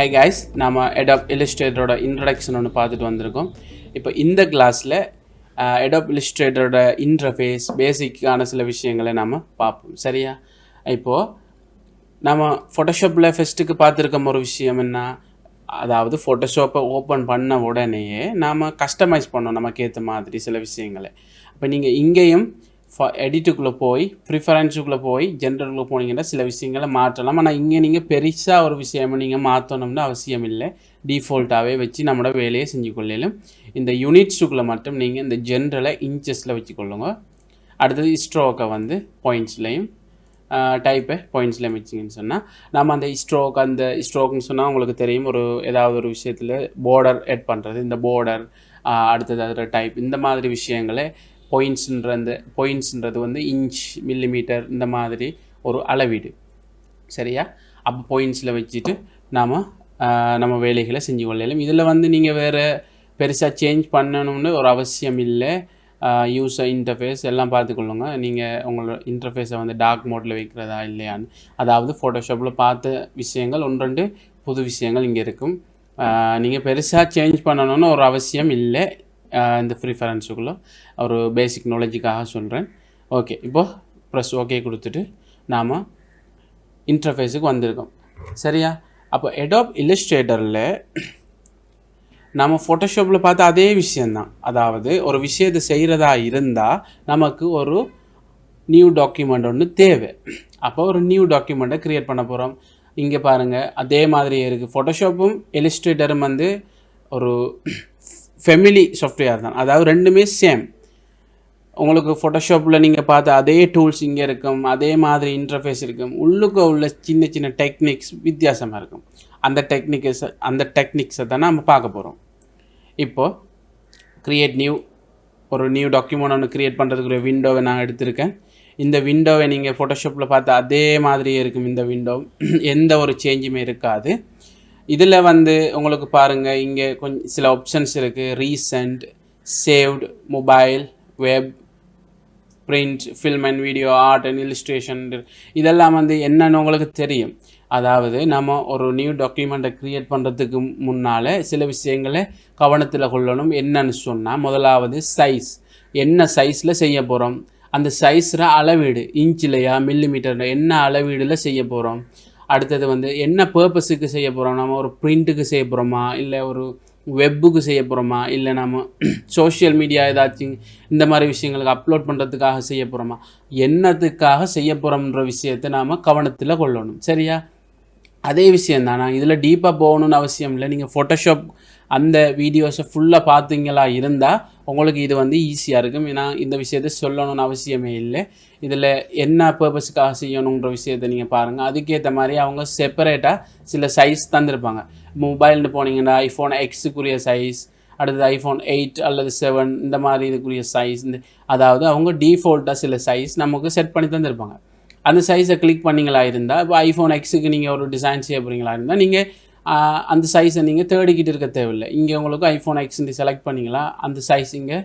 Hi guys, நாம் Adobe Illustrator introduction ஒன்று பார்த்துட்டு வந்திருக்கோம். இப்போ இந்த கிளாஸில் Adobe Illustrator இன்டர்ஃபேஸ் பேசிக்கான சில விஷயங்களை நாம் பார்ப்போம். சரியா? இப்போது நம்ம ஃபோட்டோஷாப்பில் ஃபஸ்ட்டுக்கு பார்த்துருக்க ஒரு விஷயம் என்ன, அதாவது ஃபோட்டோஷாப்பை ஓப்பன் பண்ண உடனேயே நாம் கஸ்டமைஸ் பண்ணோம் நமக்கு ஏற்ற மாதிரி சில விஷயங்களை. இப்போ நீங்கள் இங்கேயும் எடிட்டுக்குள்ளே போய் ப்ரிஃபரன்ஸுக்குள்ளே போய் ஜென்ரலுக்குள்ளே போனீங்கன்னா சில விஷயங்களை மாற்றலாம். ஆனால் இங்கே நீங்கள் பெருசாக ஒரு விஷயமா நீங்கள் மாற்றணும்னு அவசியம் இல்லை. டிஃபால்ட்டாகவே வச்சு நம்மளோட வேலையை செஞ்சு கொள்ளலும். இந்த யூனிட்ஸுக்குள்ளே மட்டும் நீங்கள் இந்த ஜென்ரலை இன்ச்சஸில் வச்சுக்கொள்ளுங்க. அடுத்தது ஸ்ட்ரோக்கை வந்து பாயிண்ட்ஸ்லையும் டைப்பை பாயிண்ட்ஸ்லையும் வச்சிங்கன்னு சொன்னால் நம்ம அந்த ஸ்ட்ரோக்னு சொன்னால் உங்களுக்கு தெரியும், ஒரு ஏதாவது ஒரு விஷயத்தில் பார்டர் ஆட் பண்ணுறது, இந்த பார்டர் அடுத்தது அதில் டைப், இந்த மாதிரி விஷயங்களை பாயிண்ட்ஸ்ன்றது வந்து இன்ச், மில்லிமீட்டர், இந்த மாதிரி ஒரு அளவீடு. சரியா? அப்போ பாயிண்ட்ஸில் வச்சுட்டு நம்ம வேலைகளை செஞ்சு கொள்ளலாம். இதில் வந்து நீங்கள் வேறு பெருசாக சேஞ்ச் பண்ணணும்னு ஒரு அவசியம் இல்லை. யூஸர் இன்டர்ஃபேஸ் எல்லாம் பார்த்துக்கொள்ளுங்க. நீங்கள் உங்களோட இன்டர்ஃபேஸை வந்து டார்க் மோடில் வைக்கிறதா இல்லையான்னு, அதாவது ஃபோட்டோஷாப்பில் பார்த்த விஷயங்கள் 1-2 புது விஷயங்கள் இங்கே இருக்கும். நீங்கள் பெருசாக சேஞ்ச் பண்ணணும்னு ஒரு அவசியம் இல்லை. இந்த ப்ரிஃபரன்ஸுக்குள்ளே ஒரு பேசிக் நாலேஜுக்காக சொல்கிறேன். ஓகே, இப்போது ப்ரெஸ் ஓகே கொடுத்துட்டு நாம் இன்டர்ஃபேஸுக்கு வந்திருக்கோம். சரியா? அப்போ Adobe Illustratorல நம்ம ஃபோட்டோஷாப்பில் பார்த்த அதே விஷயந்தான். அதாவது ஒரு விஷயத்தை செய்கிறதா இருந்தால் நமக்கு ஒரு நியூ டாக்குமெண்ட் ஒன்று தேவை. அப்போ ஒரு நியூ டாக்குமெண்ட்டை க்ரியேட் பண்ண போகிறோம். இங்கே பாருங்கள், அதே மாதிரியே இருக்குது. ஃபோட்டோஷாப்பும் Illustratorம் வந்து ஒரு ஃபெமிலி சாஃப்ட்வேர் தான். அதாவது ரெண்டுமே சேம். உங்களுக்கு ஃபோட்டோஷாப்பில் நீங்கள் பார்த்த அதே டூல்ஸ் இங்கே இருக்கும், அதே மாதிரி இன்டர்ஃபேஸ் இருக்கும். உள்ளுக்கு உள்ள சின்ன சின்ன டெக்னிக்ஸ் வித்தியாசமாக இருக்கும். அந்த டெக்னிக்ஸை தான் நம்ம பார்க்க போகிறோம். இப்போது க்ரியேட் ஒரு நியூ டாக்குமெண்ட் ஒன்று க்ரியேட் பண்ணுறதுக்குரிய விண்டோவை நான் எடுத்திருக்கேன். இந்த விண்டோவை நீங்கள் ஃபோட்டோஷாப்பில் பார்த்த அதே மாதிரியே இருக்கும். இந்த விண்டோ எந்த ஒரு சேஞ்சுமே இருக்காது. இதில் வந்து உங்களுக்கு பாருங்கள், இங்கே கொஞ்சம் சில ஆப்ஷன்ஸ் இருக்குது. Recent, saved, mobile, web, print, film and video, art and illustration, இதெல்லாம் வந்து என்னென்னு உங்களுக்கு தெரியும். அதாவது நம்ம ஒரு நியூ டாக்குமெண்ட்டை க்ரியேட் பண்ணுறதுக்கு முன்னால் சில விஷயங்களை கவனத்தில் கொள்ளணும். என்னன்னு சொன்னால், முதலாவது சைஸ், என்ன சைஸில் செய்ய போகிறோம், அந்த சைஸில் அளவீடு, இன்ச்சிலையா மில்லிமீட்டர், என்ன அளவீடில் செய்ய போகிறோம். அடுத்தது வந்து என்ன பர்பஸுக்கு செய்ய போகிறோம், நம்ம ஒரு பிரிண்ட்டுக்கு செய்ய போகிறோமா, இல்லை ஒரு வெப்புக்கு செய்ய போகிறோமா, இல்லை நம்ம சோஷியல் மீடியா ஏதாச்சும் இந்த மாதிரி விஷயங்களுக்கு அப்லோட் பண்ணுறதுக்காக செய்ய போகிறோமா, என்னத்துக்காக செய்ய போகிறோம்ன்ற விஷயத்தை நாம் கவனத்தில் கொள்ளணும். சரியா? அதே விஷயந்தான். நான் இதில் டீப்பாக போகணுன்னு அவசியம் இல்லை. நீங்கள் ஃபோட்டோஷாப் அந்த வீடியோஸை ஃபுல்லாக பார்த்தீங்களா இருந்தால் உங்களுக்கு இது வந்து ஈஸியாக இருக்கும். ஏன்னா இந்த விஷயத்தை சொல்லணும்னு அவசியமே இல்லை. இதில் என்ன பர்பஸுக்காக செய்யணுன்ற விஷயத்தை நீங்கள் பாருங்கள். அதுக்கேற்ற மாதிரி அவங்க செப்பரேட்டாக சில சைஸ் தந்திருப்பாங்க. மொபைல்னு போனீங்கன்னா iPhone Xக்குரிய சைஸ், அடுத்தது iPhone 8 அல்லது 7 இந்த மாதிரி இதுக்குரிய சைஸ். அதாவது அவங்க டிஃபால்ட்டாக சில சைஸ் நமக்கு செட் பண்ணி தந்திருப்பாங்க. அந்த சைஸை கிளிக் பண்ணிங்களா இருந்தால், இப்போ iPhone Xக்கு நீங்கள் ஒரு டிசைன் செய்ய போகிறீங்களா இருந்தால் நீங்கள் அந்த சைஸை நீங்கள் தேடிக்கிட்டு இருக்க தேவையில்லை. இங்கே உங்களுக்கு iPhone X செலக்ட் பண்ணிங்களா, அந்த சைஸ் இங்கே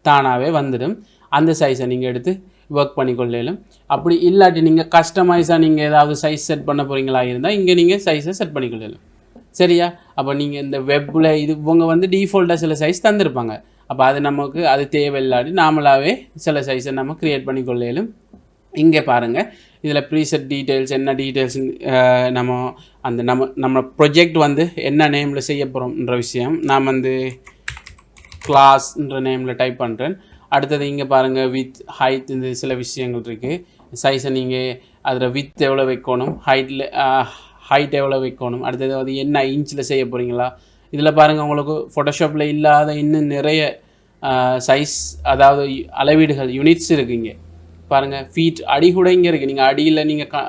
தானாகவே வந்துடும். அந்த சைஸை நீங்கள் எடுத்து ஒர்க் பண்ணிக்கொள்ளலும். அப்படி இல்லாட்டி நீங்கள் கஸ்டமைஸாக நீங்கள் ஏதாவது சைஸ் செட் பண்ண போகிறீங்களா இருந்தால் இங்கே நீங்கள் சைஸை செட் பண்ணிக்கொள்ளலும். சரியா? அப்போ நீங்கள் இந்த வெப்பில் இவங்க வந்து டிஃபால்ட்டாக சில சைஸ் தந்திருப்பாங்க. அப்போ அது தேவையில்லாட்டி நாமளாகவே சில சைஸை நம்ம க்ரியேட் பண்ணிக்கொள்ளலும். இங்கே பாருங்கள், இதில் ப்ரீசெட் டீட்டெயில்ஸ், என்ன டீட்டெயில்ஸ் நம்ம ப்ரொஜெக்ட் வந்து என்ன நேமில் செய்ய போகிறோம்ன்ற விஷயம் நான் வந்து கிளாஸ்ன்ற நேமில் டைப் பண்ணுறேன். அடுத்தது இங்கே பாருங்கள், வித், ஹைட், இந்த சில விஷயங்கள் இருக்குது. சைஸை நீங்கள் அதில் வித் எவ்வளோ வைக்கணும், ஹைட் எவ்வளோ வைக்கணும், அடுத்தது அது என்ன இன்ச்சில் செய்ய போகிறீங்களா. இதில் பாருங்கள், உங்களுக்கு ஃபோட்டோஷாப்பில் இல்லாத இன்னும் நிறைய சைஸ், அதாவது அளவீடுகள், யூனிட்ஸ் இருக்குது. இங்கே பாருங்கள், ஃபீட், அடி கூட இங்கே இருக்குது. நீங்கள் அடியில்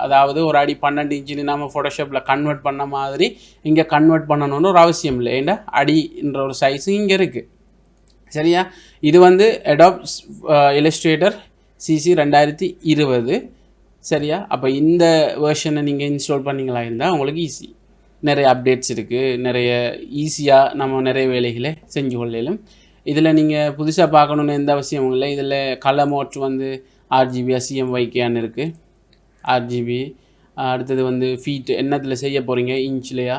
அதாவது ஒரு அடி 12 இன்ச்சுன்னு நம்ம ஃபோட்டோஷாப்பில் கன்வெர்ட் பண்ண மாதிரி இங்கே கன்வெர்ட் பண்ணணும்னு ஒரு அவசியம் இல்லை. ஏன்னா அடின்ற ஒரு சைஸு இங்கே இருக்குது. சரியா? இது வந்து Adobe Illustrator CC 2020. சரியா? அப்போ இந்த வெர்ஷனை நீங்கள் இன்ஸ்டால் பண்ணிங்களா இருந்தால் உங்களுக்கு ஈஸி. நிறைய அப்டேட்ஸ் இருக்குது, நிறைய ஈஸியாக நம்ம நிறைய வேலைகளை செஞ்சு கொள்ளலும். இதில் நீங்கள் புதுசாக பார்க்கணுன்னு எந்த அவசியமும் இல்லை. இதில் கலர் மோட் வந்து RGB CMYKன்னு இருக்குது. RGB அடுத்தது வந்து ஃபீட் என்னத்தில் செய்ய போகிறீங்க, இன்ச்லையா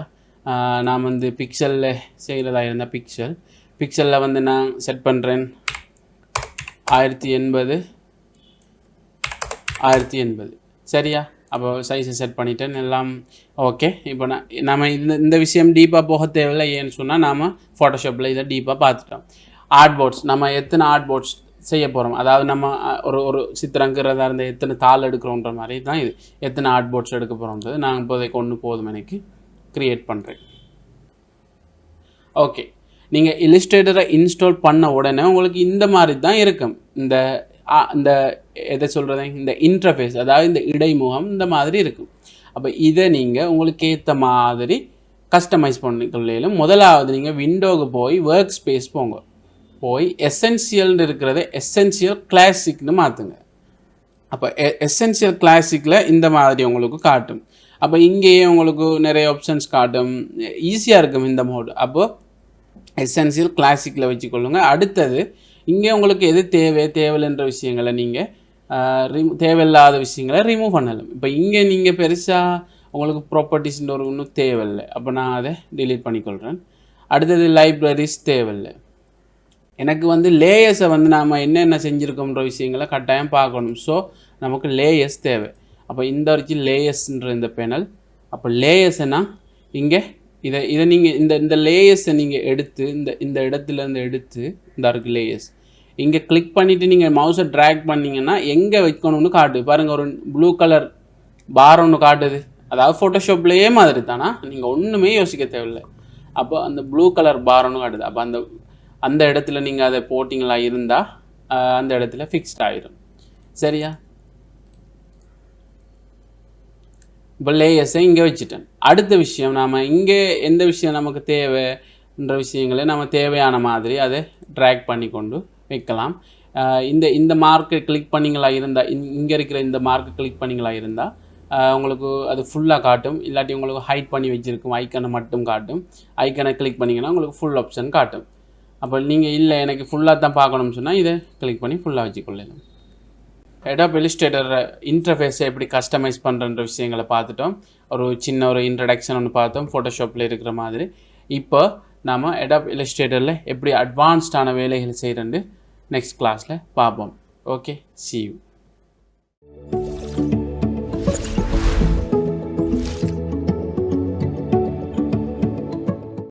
நான் வந்து பிக்சலில் செய்கிறதா இருந்தால் பிக்சலில் வந்து நான் செட் பண்ணுறேன் 1080 சரியா. அப்போ சைஸை செட் பண்ணிட்டேன் எல்லாம் ஓகே. இப்போ நம்ம இந்த விஷயம் டீப்பாக போக தேவையில்லை. ஏன்னு சொன்னால் நாம் ஃபோட்டோஷாப்பில் இதை டீப்பாக பார்த்துட்டோம். ஆர்ட் போர்ட்ஸ் நம்ம எத்தனை ஆர்ட் போர்ட்ஸ் செய்ய போகிறோம், அதாவது நம்ம ஒரு சித்திரங்கிறதா இருந்தால் எத்தனை தாள் எடுக்கிறோன்ற மாதிரி தான் இது. எத்தனை ஆர்ட் போர்ட்ஸ் எடுக்க போகிறோன்றது நான் இப்போதைக்கு ஒன்று போதும் எனக்கு க்ரியேட் பண்ணுறேன். ஓகே, நீங்கள் இல்லஸ்ட்ரேட்டரை இன்ஸ்டால் பண்ண உடனே உங்களுக்கு இந்த மாதிரி தான் இருக்கும். இந்த எதை சொல்கிறது, இந்த இன்டர்ஃபேஸ், அதாவது இந்த இடைமுகம் இந்த மாதிரி இருக்கும். அப்போ இதை நீங்கள் உங்களுக்கு ஏற்ற மாதிரி கஸ்டமைஸ் பண்ணிக்கொள்ளையிலும் முதலாவது நீங்கள் விண்டோவுக்கு போய் ஒர்க் ஸ்பேஸ் போய் எசென்சியல்னு இருக்கிறத எசென்சியல் கிளாசிக்னு மாற்றுங்க. அப்போ எசென்சியல் கிளாசிக்கில் இந்த மாதிரி உங்களுக்கு காட்டும். அப்போ இங்கேயே உங்களுக்கு நிறைய ஆப்ஷன்ஸ் காட்டும், ஈஸியாக இருக்கும் இந்த மோடு. அப்போது எசென்சியல் கிளாசிக்கில் வச்சுக்கொள்ளுங்க. அடுத்தது இங்கே உங்களுக்கு எது தேவையில்லைன்ற விஷயங்களை நீங்கள் தேவையில்லாத விஷயங்களை ரிமூவ் பண்ணலாம். இப்போ இங்கே நீங்கள் பெருசாக உங்களுக்கு ப்ராப்பர்ட்டிஸ்ன்ற ஒரு இன்னும் தேவையில்லை, அப்போ நான் அதை டிலீட் பண்ணிக்கொள்கிறேன். அடுத்தது லைப்ரரிஸ் தேவையில்லை. எனக்கு வந்து லேயர்ஸை வந்து நாம் என்னென்ன செஞ்சுருக்கோன்ற விஷயங்களை கட்டாயம் பார்க்கணும். ஸோ நமக்கு லேயர்ஸ் தேவை. அப்போ இந்த வரைக்கும் லேயர்ஸ்ன்ற இந்த பேனல். அப்போ லேயர்ஸைனா இங்கே இதை நீங்கள் இந்த லேயர்ஸை நீங்கள் எடுத்து இந்த இடத்துலேருந்து எடுத்து இந்த இருக்கு லேயர்ஸ் இங்கே கிளிக் பண்ணிவிட்டு நீங்கள் மவுஸை ட்ராக் பண்ணிங்கன்னா எங்கே வைக்கணும்னு காட்டு பாருங்கள். ஒரு ப்ளூ கலர் பார் ஒன்று காட்டுது, அதாவது ஃபோட்டோஷாப்லேயே மாதிரி தானா, நீங்கள் ஒன்றுமே யோசிக்க தேவையில்லை. அப்போ அந்த ப்ளூ கலர் பார் ஒன்று காட்டுது. அப்போ அந்த இடத்துல நீங்கள் அதை போட்டிங்களா இருந்தால் அந்த இடத்துல ஃபிக்ஸ்ட் ஆகிடும் சரியா. இப்போ லேயர்ஸை இங்கே வச்சுட்டேன். அடுத்த விஷயம் நாம் இங்கே எந்த விஷயம் நமக்கு தேவைன்ற விஷயங்களை நம்ம தேவையான மாதிரி அதை ட்ராக் பண்ணி கொண்டு வைக்கலாம். இந்த மார்க்கை கிளிக் பண்ணிங்களா இருந்தால் இங்கே இருக்கிற இந்த மார்க்கை கிளிக் பண்ணிங்களா இருந்தால் உங்களுக்கு அது ஃபுல்லாக காட்டும். இல்லாட்டி உங்களுக்கு ஹைட் பண்ணி வச்சுருக்கும் ஐக்கனை மட்டும் காட்டும். ஐக்கனை கிளிக் பண்ணிங்கன்னா உங்களுக்கு ஃபுல் ஆப்ஷன் காட்டும். அப்போ நீங்கள் இல்லை எனக்கு ஃபுல்லாக தான் பார்க்கணும்னு சொன்னால் இதை கிளிக் பண்ணி ஃபுல்லாக வச்சுக்கொள்ளலாம். அடாப் இல்லஸ்ட்ரேட்டர் இன்டர்ஃபேஸை எப்படி கஸ்டமைஸ் பண்ணுறன்ற விஷயங்களை பார்த்துட்டோம். ஒரு இன்ட்ரடக்ஷன் ஒன்று பார்த்தோம் ஃபோட்டோஷாப்பில் இருக்கிற மாதிரி. இப்போ நாம் அடாப் இல்லஸ்ட்ரேட்டரில் எப்படி அட்வான்ஸ்டான வேலைகள் செய்கிறேன்னு நெக்ஸ்ட் கிளாஸில் பார்ப்போம். Okay, see you.